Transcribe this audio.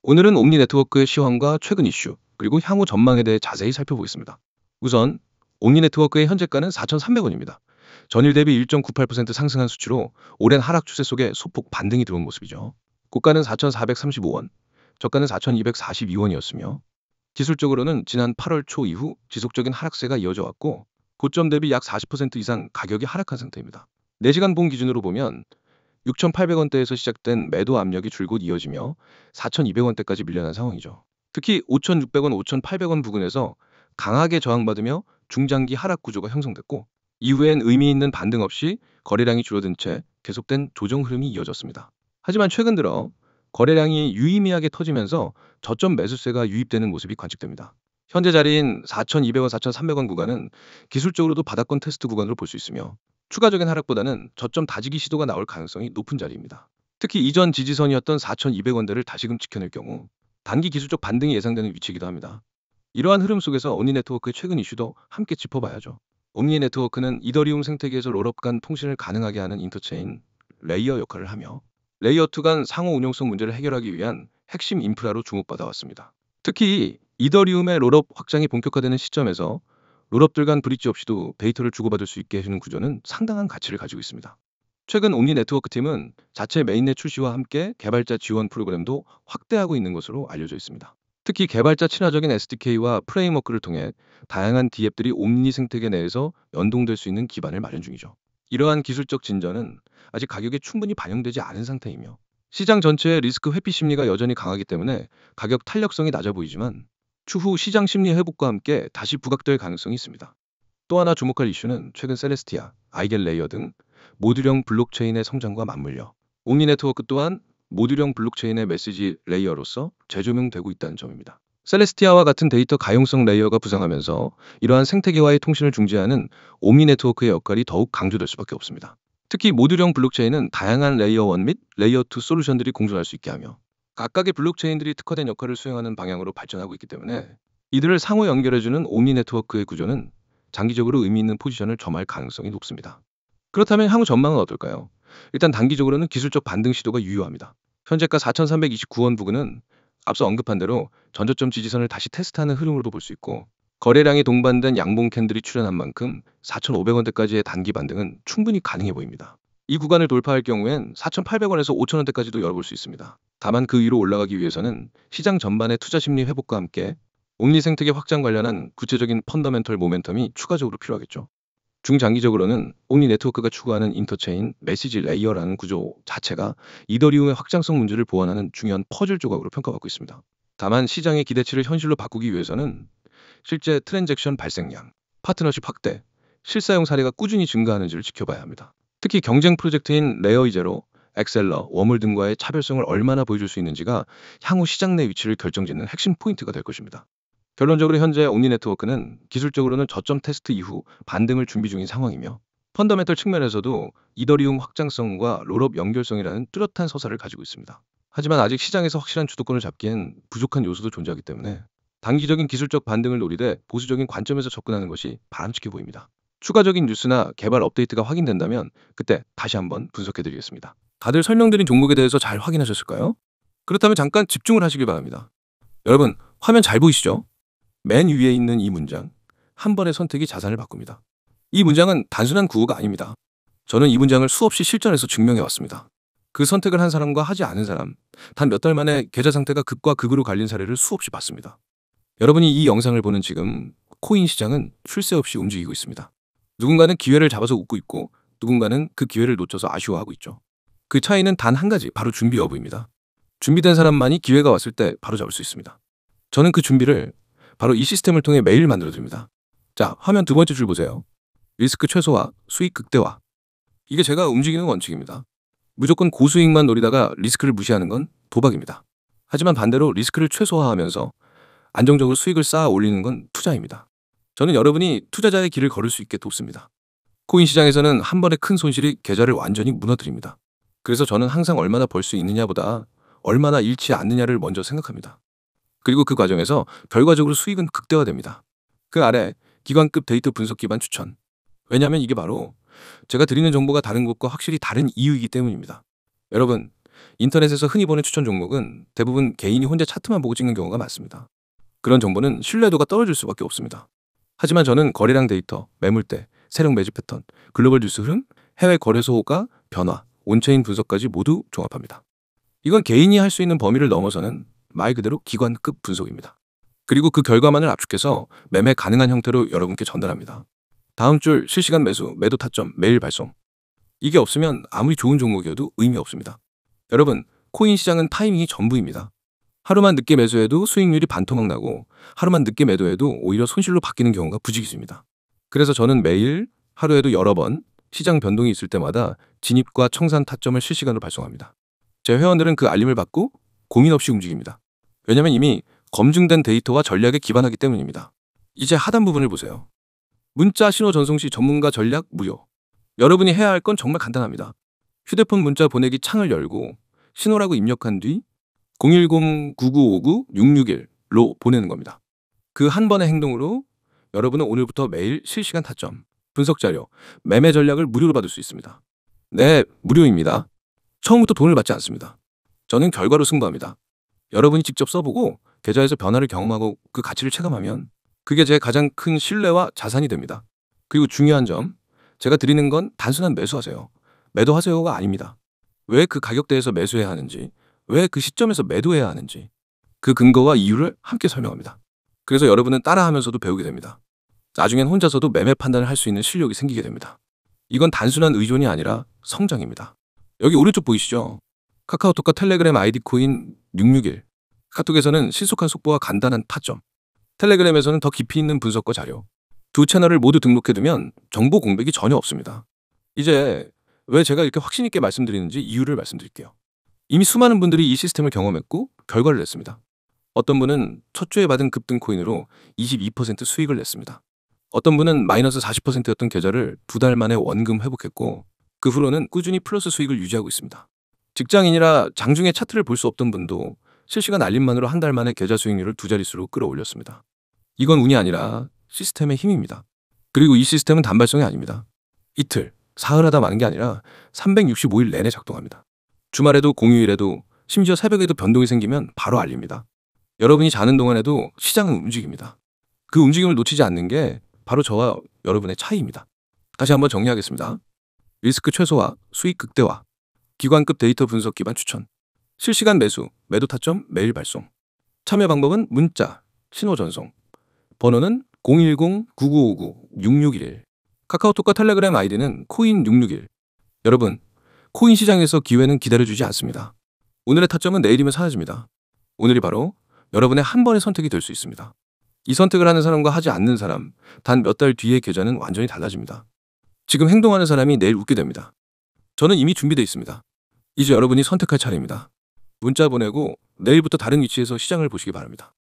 오늘은 옴니 네트워크의 시황과 최근 이슈, 그리고 향후 전망에 대해 자세히 살펴보겠습니다. 우선 옴니 네트워크의 현재가는 4,300원입니다. 전일 대비 1.98% 상승한 수치로 오랜 하락 추세 속에 소폭 반등이 들어온 모습이죠. 고가는 4,435원, 저가는 4,242원이었으며 기술적으로는 지난 8월 초 이후 지속적인 하락세가 이어져 왔고 고점 대비 약 40% 이상 가격이 하락한 상태입니다. 4시간 본 기준으로 보면 6,800원대에서 시작된 매도 압력이 줄곧 이어지며 4,200원대까지 밀려난 상황이죠. 특히 5,600원, 5,800원 부근에서 강하게 저항받으며 중장기 하락 구조가 형성됐고 이후엔 의미 있는 반등 없이 거래량이 줄어든 채 계속된 조정 흐름이 이어졌습니다. 하지만 최근 들어 거래량이 유의미하게 터지면서 저점 매수세가 유입되는 모습이 관측됩니다. 현재 자리인 4,200원, 4,300원 구간은 기술적으로도 바닥권 테스트 구간으로 볼 수 있으며 추가적인 하락보다는 저점 다지기 시도가 나올 가능성이 높은 자리입니다. 특히 이전 지지선이었던 4,200원대를 다시금 지켜낼 경우 단기 기술적 반등이 예상되는 위치이기도 합니다. 이러한 흐름 속에서 옴니 네트워크의 최근 이슈도 함께 짚어봐야죠. 옴니 네트워크는 이더리움 생태계에서 롤업 간 통신을 가능하게 하는 인터체인 레이어 역할을 하며 레이어 2 간 상호 운용성 문제를 해결하기 위한 핵심 인프라로 주목받아 왔습니다. 특히 이더리움의 롤업 확장이 본격화되는 시점에서 롤업들 간 브릿지 없이도 데이터를 주고받을 수 있게 해주는 구조는 상당한 가치를 가지고 있습니다. 최근 옴니 네트워크 팀은 자체 메인넷 출시와 함께 개발자 지원 프로그램도 확대하고 있는 것으로 알려져 있습니다. 특히 개발자 친화적인 SDK와 프레임워크를 통해 다양한 D앱들이 옴니 생태계 내에서 연동될 수 있는 기반을 마련 중이죠. 이러한 기술적 진전은 아직 가격에 충분히 반영되지 않은 상태이며 시장 전체의 리스크 회피 심리가 여전히 강하기 때문에 가격 탄력성이 낮아 보이지만 추후 시장 심리 회복과 함께 다시 부각될 가능성이 있습니다. 또 하나 주목할 이슈는 최근 셀레스티아, 아이겔 레이어 등 모듈형 블록체인의 성장과 맞물려 옴니 네트워크 또한 모듈형 블록체인의 메시지 레이어로서 재조명되고 있다는 점입니다. 셀레스티아와 같은 데이터 가용성 레이어가 부상하면서 이러한 생태계와의 통신을 중재하는 옴니 네트워크의 역할이 더욱 강조될 수밖에 없습니다. 특히 모듈형 블록체인은 다양한 레이어 1 및 레이어 2 솔루션들이 공존할 수 있게 하며 각각의 블록체인들이 특화된 역할을 수행하는 방향으로 발전하고 있기 때문에 이들을 상호 연결해주는 옴니 네트워크의 구조는 장기적으로 의미 있는 포지션을 점할 가능성이 높습니다. 그렇다면 향후 전망은 어떨까요? 일단 단기적으로는 기술적 반등 시도가 유효합니다. 현재가 4,329원 부근은 앞서 언급한 대로 전저점 지지선을 다시 테스트하는 흐름으로도 볼 수 있고 거래량이 동반된 양봉 캔들이 출현한 만큼 4,500원대까지의 단기 반등은 충분히 가능해 보입니다. 이 구간을 돌파할 경우엔 4,800원에서 5,000원대까지도 열어볼 수 있습니다. 다만 그 위로 올라가기 위해서는 시장 전반의 투자 심리 회복과 함께 옴니 생태계 확장 관련한 구체적인 펀더멘털 모멘텀이 추가적으로 필요하겠죠. 중장기적으로는 옴니 네트워크가 추구하는 인터체인 메시지 레이어라는 구조 자체가 이더리움의 확장성 문제를 보완하는 중요한 퍼즐 조각으로 평가받고 있습니다. 다만 시장의 기대치를 현실로 바꾸기 위해서는 실제 트랜잭션 발생량, 파트너십 확대, 실사용 사례가 꾸준히 증가하는지를 지켜봐야 합니다. 특히 경쟁 프로젝트인 레어이제로, 엑셀러, 웜을 등과의 차별성을 얼마나 보여줄 수 있는지가 향후 시장 내 위치를 결정짓는 핵심 포인트가 될 것입니다. 결론적으로 현재 옴니 네트워크는 기술적으로는 저점 테스트 이후 반등을 준비 중인 상황이며 펀더멘털 측면에서도 이더리움 확장성과 롤업 연결성이라는 뚜렷한 서사를 가지고 있습니다. 하지만 아직 시장에서 확실한 주도권을 잡기엔 부족한 요소도 존재하기 때문에 단기적인 기술적 반등을 노리되 보수적인 관점에서 접근하는 것이 바람직해 보입니다. 추가적인 뉴스나 개발 업데이트가 확인된다면 그때 다시 한번 분석해드리겠습니다. 다들 설명드린 종목에 대해서 잘 확인하셨을까요? 그렇다면 잠깐 집중을 하시길 바랍니다. 여러분, 화면 잘 보이시죠? 맨 위에 있는 이 문장, 한 번의 선택이 자산을 바꿉니다. 이 문장은 단순한 구호가 아닙니다. 저는 이 문장을 수없이 실전에서 증명해 왔습니다. 그 선택을 한 사람과 하지 않은 사람, 단 몇 달 만에 계좌 상태가 극과 극으로 갈린 사례를 수없이 봤습니다. 여러분이 이 영상을 보는 지금 코인 시장은 쉴 새 없이 움직이고 있습니다. 누군가는 기회를 잡아서 웃고 있고 누군가는 그 기회를 놓쳐서 아쉬워하고 있죠. 그 차이는 단 한 가지, 바로 준비 여부입니다. 준비된 사람만이 기회가 왔을 때 바로 잡을 수 있습니다. 저는 그 준비를 바로 이 시스템을 통해 매일 만들어드립니다. 자, 화면 두 번째 줄 보세요. 리스크 최소화, 수익 극대화. 이게 제가 움직이는 원칙입니다. 무조건 고수익만 노리다가 리스크를 무시하는 건 도박입니다. 하지만 반대로 리스크를 최소화하면서 안정적으로 수익을 쌓아 올리는 건 투자입니다. 저는 여러분이 투자자의 길을 걸을 수 있게 돕습니다. 코인 시장에서는 한 번의 큰 손실이 계좌를 완전히 무너뜨립니다. 그래서 저는 항상 얼마나 벌 수 있느냐보다 얼마나 잃지 않느냐를 먼저 생각합니다. 그리고 그 과정에서 결과적으로 수익은 극대화됩니다. 그 아래 기관급 데이터 분석 기반 추천. 왜냐하면 이게 바로 제가 드리는 정보가 다른 곳과 확실히 다른 이유이기 때문입니다. 여러분, 인터넷에서 흔히 보는 추천 종목은 대부분 개인이 혼자 차트만 보고 찍는 경우가 많습니다. 그런 정보는 신뢰도가 떨어질 수밖에 없습니다. 하지만 저는 거래량 데이터, 매물대, 세력 매집 패턴, 글로벌 뉴스 흐름, 해외 거래소 호가, 변화, 온체인 분석까지 모두 종합합니다. 이건 개인이 할 수 있는 범위를 넘어서는 말 그대로 기관급 분석입니다. 그리고 그 결과만을 압축해서 매매 가능한 형태로 여러분께 전달합니다. 다음 줄 실시간 매수, 매도 타점, 매일 발송. 이게 없으면 아무리 좋은 종목이어도 의미 없습니다. 여러분, 코인 시장은 타이밍이 전부입니다. 하루만 늦게 매수해도 수익률이 반토막 나고 하루만 늦게 매도해도 오히려 손실로 바뀌는 경우가 부지기수입니다. 그래서 저는 매일, 하루에도 여러 번 시장 변동이 있을 때마다 진입과 청산 타점을 실시간으로 발송합니다. 제 회원들은 그 알림을 받고 고민 없이 움직입니다. 왜냐면 이미 검증된 데이터와 전략에 기반하기 때문입니다. 이제 하단 부분을 보세요. 문자 신호 전송 시 전문가 전략 무료. 여러분이 해야 할 건 정말 간단합니다. 휴대폰 문자 보내기 창을 열고 신호라고 입력한 뒤 010-9959-661로 보내는 겁니다. 그 한 번의 행동으로 여러분은 오늘부터 매일 실시간 타점, 분석 자료, 매매 전략을 무료로 받을 수 있습니다. 네, 무료입니다. 처음부터 돈을 받지 않습니다. 저는 결과로 승부합니다. 여러분이 직접 써보고 계좌에서 변화를 경험하고 그 가치를 체감하면 그게 제 가장 큰 신뢰와 자산이 됩니다. 그리고 중요한 점, 제가 드리는 건 단순한 매수하세요, 매도하세요가 아닙니다. 왜 그 가격대에서 매수해야 하는지, 왜 그 시점에서 매도해야 하는지 그 근거와 이유를 함께 설명합니다. 그래서 여러분은 따라하면서도 배우게 됩니다. 나중엔 혼자서도 매매 판단을 할 수 있는 실력이 생기게 됩니다. 이건 단순한 의존이 아니라 성장입니다. 여기 오른쪽 보이시죠? 카카오톡과 텔레그램 아이디 코인 661. 카톡에서는 신속한 속보와 간단한 타점, 텔레그램에서는 더 깊이 있는 분석과 자료. 두 채널을 모두 등록해두면 정보 공백이 전혀 없습니다. 이제 왜 제가 이렇게 확신 있게 말씀드리는지 이유를 말씀드릴게요. 이미 수많은 분들이 이 시스템을 경험했고 결과를 냈습니다. 어떤 분은 첫 주에 받은 급등 코인으로 22% 수익을 냈습니다. 어떤 분은 마이너스 40%였던 계좌를 2달 만에 원금 회복했고 그 후로는 꾸준히 플러스 수익을 유지하고 있습니다. 직장인이라 장중에 차트를 볼 수 없던 분도 실시간 알림만으로 한 달 만에 계좌 수익률을 2자릿수로 끌어올렸습니다. 이건 운이 아니라 시스템의 힘입니다. 그리고 이 시스템은 단발성이 아닙니다. 이틀, 사흘하다 마는 게 아니라 365일 내내 작동합니다. 주말에도 공휴일에도 심지어 새벽에도 변동이 생기면 바로 알립니다. 여러분이 자는 동안에도 시장은 움직입니다. 그 움직임을 놓치지 않는 게 바로 저와 여러분의 차이입니다. 다시 한번 정리하겠습니다. 리스크 최소화, 수익 극대화, 기관급 데이터 분석 기반 추천, 실시간 매수, 매도 타점 매일 발송. 참여 방법은 문자, 신호 전송. 번호는 010-9959-6611. 카카오톡과 텔레그램 아이디는 코인 661. 여러분, 코인 시장에서 기회는 기다려주지 않습니다. 오늘의 타점은 내일이면 사라집니다. 오늘이 바로 여러분의 한 번의 선택이 될 수 있습니다. 이 선택을 하는 사람과 하지 않는 사람, 단 몇 달 뒤의 계좌는 완전히 달라집니다. 지금 행동하는 사람이 내일 웃게 됩니다. 저는 이미 준비되어 있습니다. 이제 여러분이 선택할 차례입니다. 문자 보내고 내일부터 다른 위치에서 시장을 보시기 바랍니다.